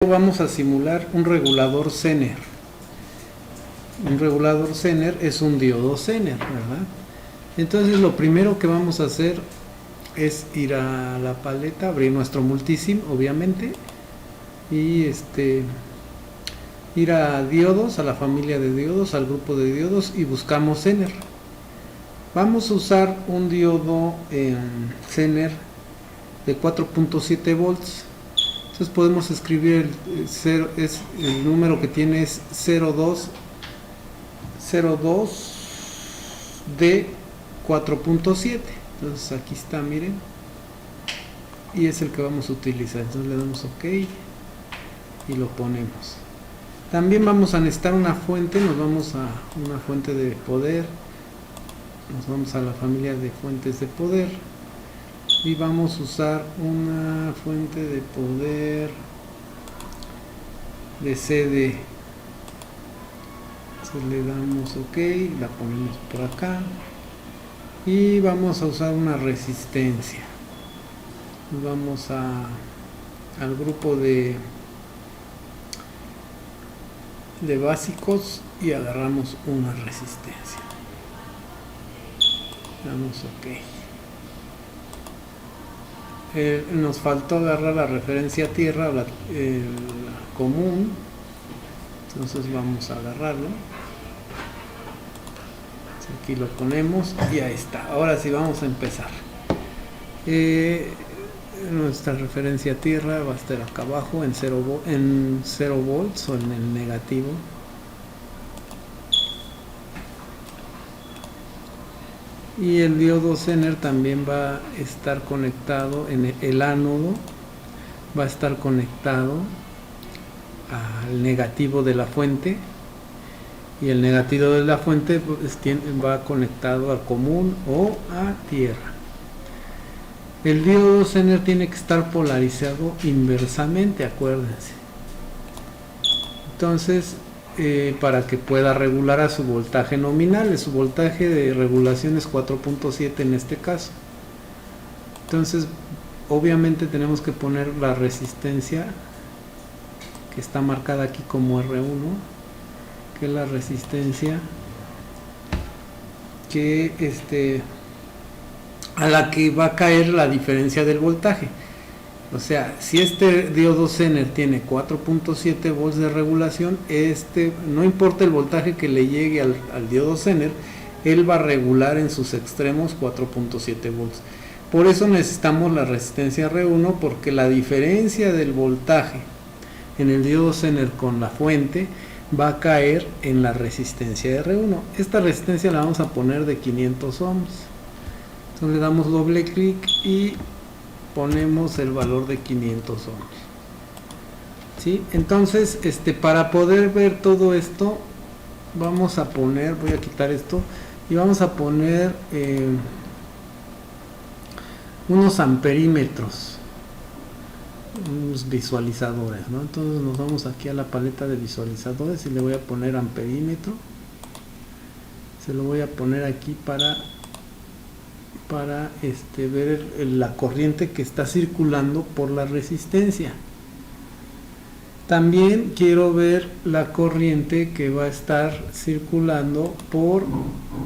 Vamos a simular un regulador Zener. Un regulador Zener es un diodo Zener, ¿verdad? Entonces lo primero que vamos a hacer es ir a la paleta, abrir nuestro multisim, obviamente, y ir a diodos, a la familia de diodos, al grupo de diodos, y buscamos Zener. Vamos a usar un diodo Zener de 4.7 volts. Entonces podemos escribir el número que tiene es 02 de 4.7. Entonces aquí está, miren, y es el que vamos a utilizar. Entonces le damos OK y lo ponemos. También vamos a necesitar una fuente. Nos vamos a una fuente de poder, nos vamos a la familia de fuentes de poder y vamos a usar una fuente de poder de CD. Entonces le damos OK, la ponemos por acá y vamos a usar una resistencia. Nos vamos al grupo de básicos y agarramos una resistencia. Damos OK. Nos faltó agarrar la referencia tierra, la común. Entonces vamos a agarrarlo. Aquí lo ponemos y ahí está. Ahora sí vamos a empezar. Nuestra referencia tierra va a estar acá abajo en 0 volts o en el negativo. Y el diodo Zener también va a estar conectado en el ánodo, va a estar conectado al negativo de la fuente, y el negativo de la fuente va conectado al común o a tierra. El diodo Zener tiene que estar polarizado inversamente, acuérdense. Entonces, para que pueda regular a su voltaje nominal, su voltaje de regulación es 4.7 en este caso. Entonces obviamente tenemos que poner la resistencia que está marcada aquí como R1, que es la resistencia que a la que va a caer la diferencia del voltaje. O sea, si este diodo Zener tiene 4.7 volts de regulación, no importa el voltaje que le llegue al diodo Zener, él va a regular en sus extremos 4.7 volts. Por eso necesitamos la resistencia R1, porque la diferencia del voltaje en el diodo Zener con la fuente va a caer en la resistencia R1. Esta resistencia la vamos a poner de 500 ohms. Entonces le damos doble clic y ponemos el valor de 500 ohms. ¿Sí? Entonces, para poder ver todo esto, vamos a poner, voy a quitar esto y vamos a poner unos amperímetros, unos visualizadores, ¿no? Entonces nos vamos aquí a la paleta de visualizadores y le voy a poner amperímetro. Se lo voy a poner aquí para ver la corriente que está circulando por la resistencia. También quiero ver la corriente que va a estar circulando por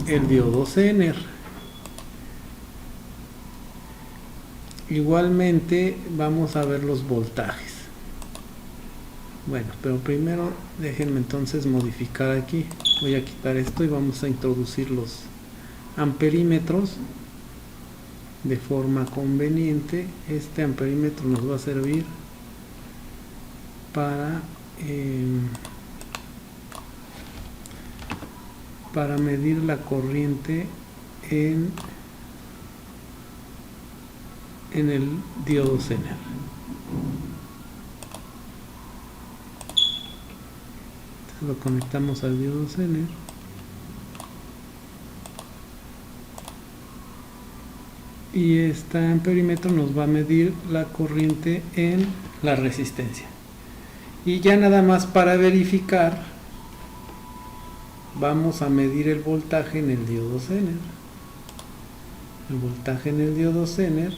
el diodo Zener. Igualmente vamos a ver los voltajes. Bueno, pero primero déjenme entonces modificar aquí. Voy a quitar esto y vamos a introducir los amperímetros de forma conveniente. Este amperímetro nos va a servir para medir la corriente en el diodo Zener. Entonces lo conectamos al diodo Zener. Y este amperímetro nos va a medir la corriente en la resistencia. Y ya nada más para verificar, vamos a medir el voltaje en el diodo Zener. El voltaje en el diodo Zener,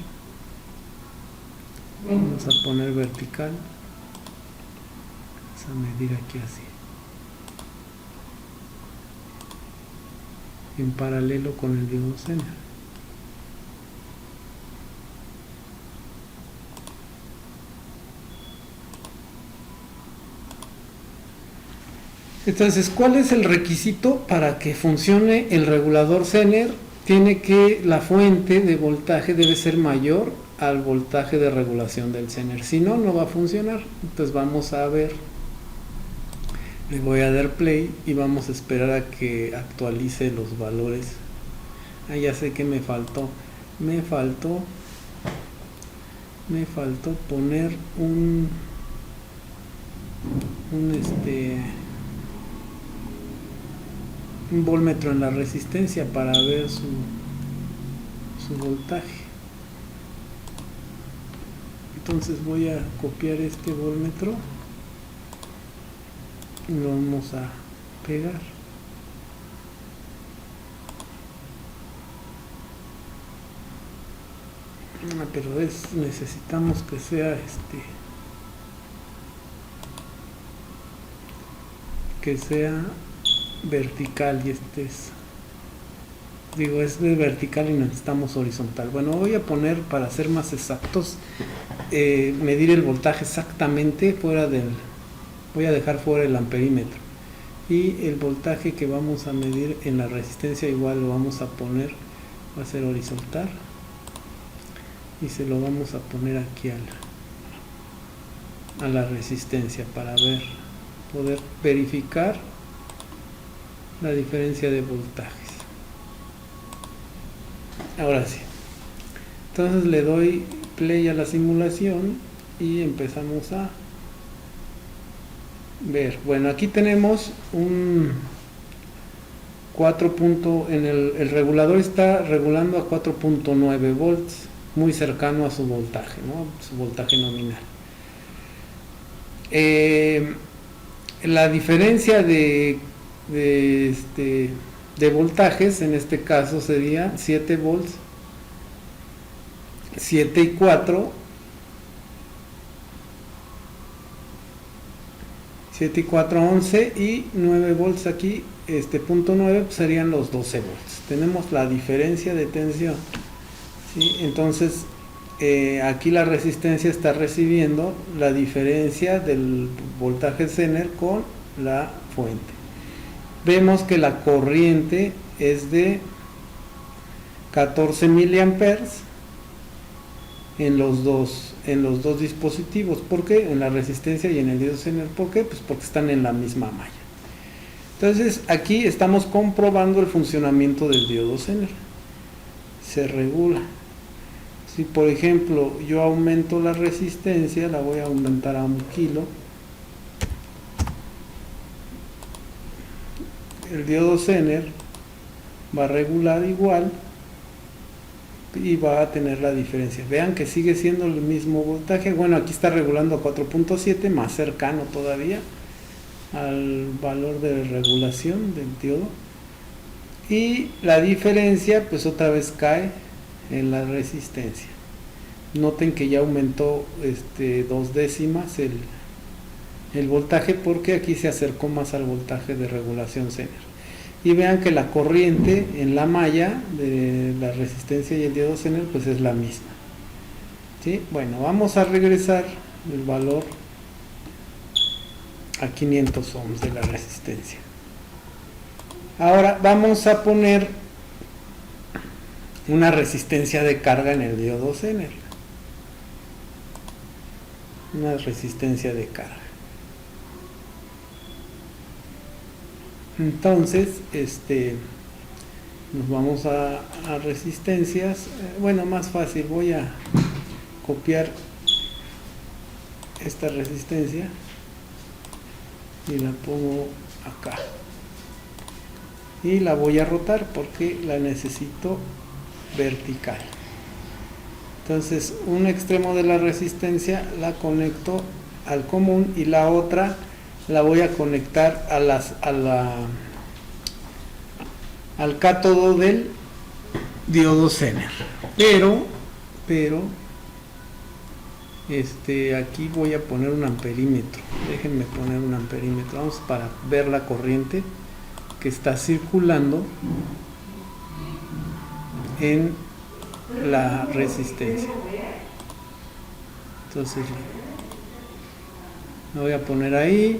vamos a poner vertical. Vamos a medir aquí así, en paralelo con el diodo Zener. Entonces, ¿cuál es el requisito para que funcione el regulador Zener? Tiene que la fuente de voltaje debe ser mayor al voltaje de regulación del Zener, si no, no va a funcionar. Entonces vamos a ver, le voy a dar play y vamos a esperar a que actualice los valores. Ya sé que me faltó poner un voltmetro en la resistencia para ver su voltaje. Entonces voy a copiar este voltmetro y lo vamos a pegar. Pero necesitamos que sea vertical, y es de vertical y necesitamos horizontal. Bueno, voy a poner, para ser más exactos, medir el voltaje exactamente voy a dejar fuera el amperímetro, y el voltaje que vamos a medir en la resistencia igual lo vamos a poner, va a ser horizontal, y se lo vamos a poner aquí a la resistencia para poder verificar la diferencia de voltajes. Ahora sí, entonces le doy play a la simulación y empezamos a ver. Bueno, aquí tenemos un 4. El regulador está regulando a 4.9 volts, muy cercano a su voltaje, ¿no? Su voltaje nominal. La diferencia de voltajes en este caso sería 7 volts, 7 y 4, 11, y 9 volts aquí, punto 9 pues serían los 12 volts. Tenemos la diferencia de tensión, ¿sí? Entonces aquí la resistencia está recibiendo la diferencia del voltaje Zener con la fuente. Vemos que la corriente es de 14 miliamperes en los dos dispositivos. ¿Por qué? En la resistencia y en el diodo Zener. ¿Por qué? Pues porque están en la misma malla. Entonces aquí estamos comprobando el funcionamiento del diodo Zener. Se regula. Si por ejemplo yo aumento la resistencia, la voy a aumentar a 1 kilo, el diodo Zener va a regular igual y va a tener la diferencia. Vean que sigue siendo el mismo voltaje. Bueno, aquí está regulando a 4.7, más cercano todavía al valor de regulación del diodo, y la diferencia pues otra vez cae en la resistencia. Noten que ya aumentó 2 décimas el voltaje, porque aquí se acercó más al voltaje de regulación Zener. Y vean que la corriente en la malla de la resistencia y el diodo Zener pues es la misma, ¿sí? Bueno, vamos a regresar el valor a 500 ohms de la resistencia. Ahora vamos a poner una resistencia de carga en el diodo Zener, una resistencia de carga. Entonces nos vamos a resistencias. Bueno, más fácil, voy a copiar esta resistencia y la pongo acá, y la voy a rotar porque la necesito vertical. Entonces un extremo de la resistencia la conecto al común y la otra la voy a conectar al cátodo del diodo Zener, pero Aquí voy a poner un amperímetro. Déjenme poner un amperímetro. Vamos para ver la corriente que está circulando en la resistencia. Entonces lo voy a poner ahí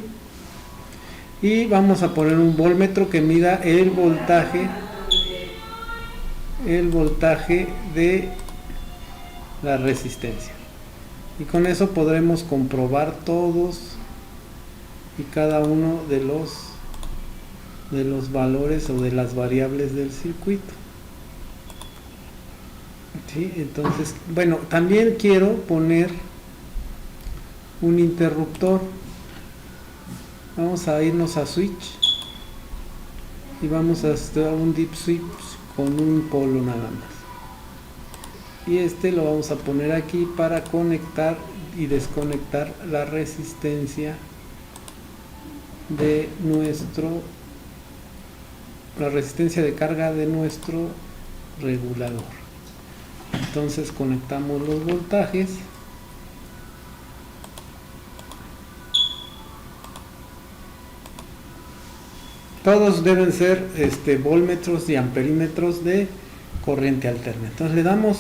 y vamos a poner un voltmetro que mida el voltaje de la resistencia, y con eso podremos comprobar todos y cada uno de los valores o de las variables del circuito. ¿Sí? Entonces, bueno, también quiero poner un interruptor. Vamos a irnos a switch y vamos a hacer un deep switch con un polo nada más, y lo vamos a poner aquí para conectar y desconectar la resistencia de la resistencia de carga de nuestro regulador. Entonces conectamos los voltajes. Todos deben ser voltmetros y amperímetros de corriente alterna. Entonces le damos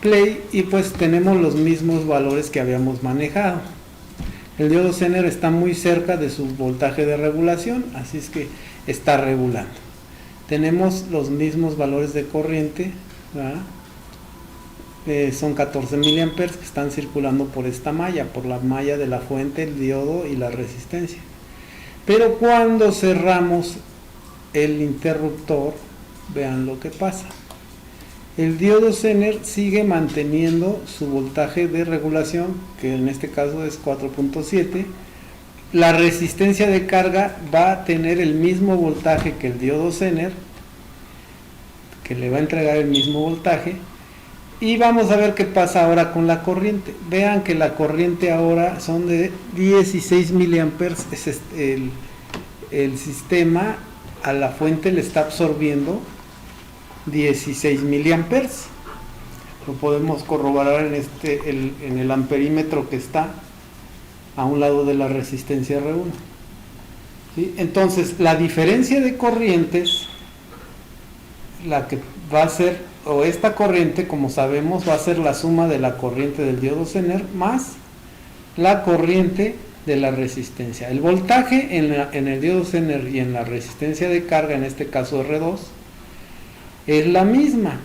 play y pues tenemos los mismos valores que habíamos manejado. El diodo Zener está muy cerca de su voltaje de regulación, así es que está regulando. Tenemos los mismos valores de corriente, son 14 miliamperes que están circulando por esta malla, por la malla de la fuente, el diodo y la resistencia. Pero cuando cerramos el interruptor, vean lo que pasa. El diodo Zener sigue manteniendo su voltaje de regulación, que en este caso es 4.7. La resistencia de carga va a tener el mismo voltaje que el diodo Zener, que le va a entregar el mismo voltaje. Y vamos a ver qué pasa ahora con la corriente. Vean que la corriente ahora son de 16 miliamperes. El sistema a la fuente le está absorbiendo 16 miliamperes. Lo podemos corroborar en el amperímetro que está a un lado de la resistencia R1. ¿Sí? Entonces, la diferencia de corrientes, la que va a ser, o esta corriente, como sabemos, va a ser la suma de la corriente del diodo Zener más la corriente de la resistencia. El voltaje en el diodo Zener y en la resistencia de carga, en este caso R2, es la misma,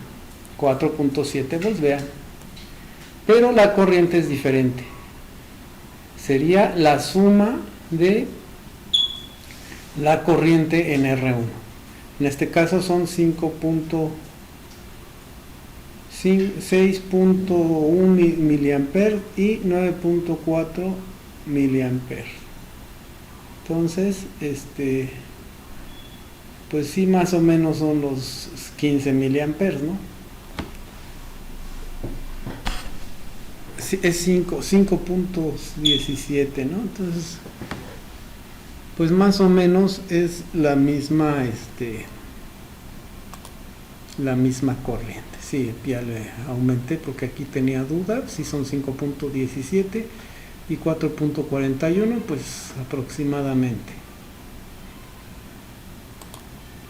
4.7 volts, vean, pero la corriente es diferente. Sería la suma de la corriente en R1. En este caso son 6.1 miliamperes y 9.4 miliamperes. Entonces, pues sí, más o menos son los 15 miliamperes, ¿no? Sí, es 5.17, ¿no? Entonces, pues más o menos es la misma corriente. Sí, ya le aumenté porque aquí tenía duda. Si son 5.17 y 4.41, pues aproximadamente.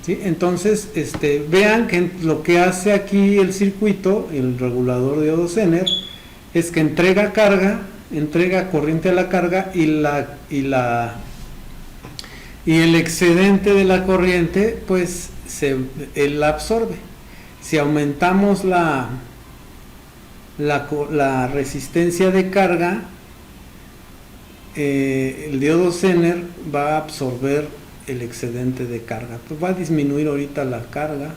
¿Sí? Entonces, vean que lo que hace aquí el circuito, el regulador de diodo Zener, es que entrega corriente a la carga y el excedente de la corriente, pues él la absorbe. Si aumentamos la resistencia de carga, el diodo Zener va a absorber el excedente de carga. Pues va a disminuir ahorita la carga,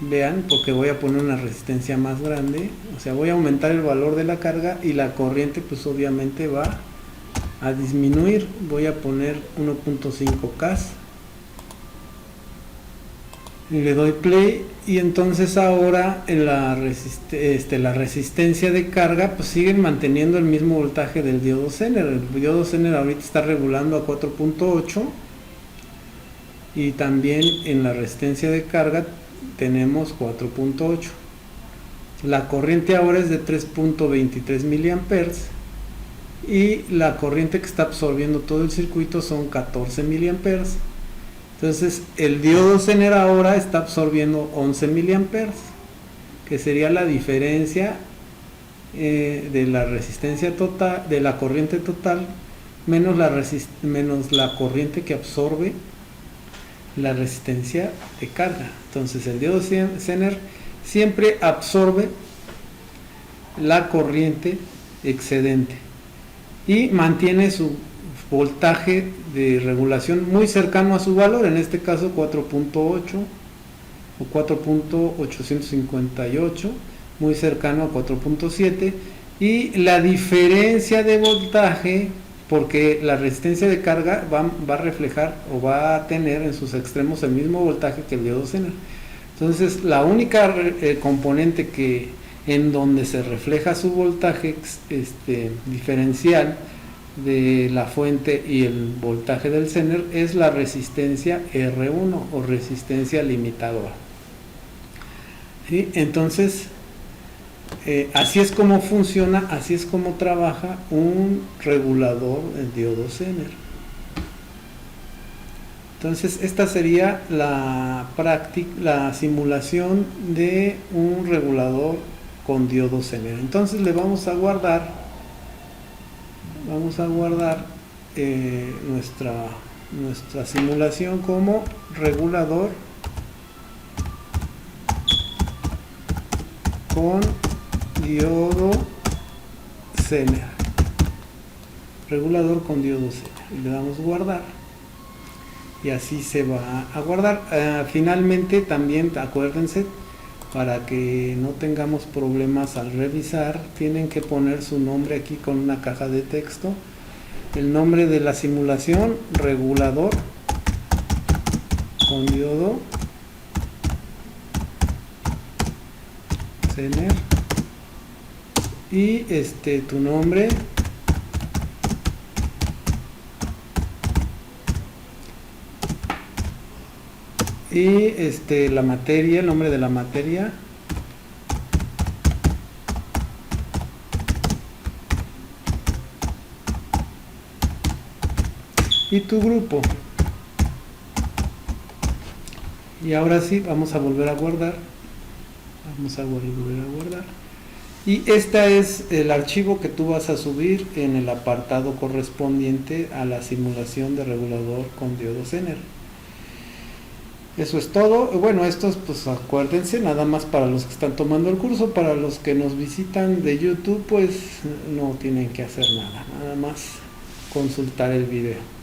vean, porque voy a poner una resistencia más grande, o sea, voy a aumentar el valor de la carga y la corriente pues obviamente va a disminuir. Voy a poner 1.5K y le doy play, y entonces ahora en la resistencia de carga pues siguen manteniendo el mismo voltaje del diodo Zener. El diodo Zener ahorita está regulando a 4.8, y también en la resistencia de carga tenemos 4.8. La corriente ahora es de 3.23 miliamperes y la corriente que está absorbiendo todo el circuito son 14 miliamperes. Entonces el diodo Zener ahora está absorbiendo 11 miliamperes, que sería la diferencia de la resistencia total, de la corriente total, menos la corriente que absorbe la resistencia de carga. Entonces el diodo Zener siempre absorbe la corriente excedente y mantiene su voltaje de regulación muy cercano a su valor, en este caso 4.8 o 4.858, muy cercano a 4.7, y la diferencia de voltaje, porque la resistencia de carga va a reflejar o va a tener en sus extremos el mismo voltaje que el diodo Zener. Entonces la única componente que en donde se refleja su voltaje diferencial de la fuente y el voltaje del Zener es la resistencia R1 o resistencia limitadora. ¿Sí? Entonces así es como funciona, así es como trabaja un regulador del diodo Zener. Entonces esta sería la simulación de un regulador con diodo Zener. Entonces le vamos a guardar nuestra simulación como regulador con diodo Zener. Regulador con diodo Zener. Y le damos guardar. Y así se va a guardar. Finalmente también acuérdense, para que no tengamos problemas al revisar, tienen que poner su nombre aquí con una caja de texto, el nombre de la simulación, regulador con diodo Zener, y tu nombre, y la materia, el nombre de la materia, y tu grupo. Y ahora sí, vamos a volver a guardar. Y este es el archivo que tú vas a subir en el apartado correspondiente a la simulación de regulador con diodo Zener. Eso es todo. Bueno, estos pues acuérdense, nada más para los que están tomando el curso. Para los que nos visitan de YouTube, pues no tienen que hacer nada más consultar el video.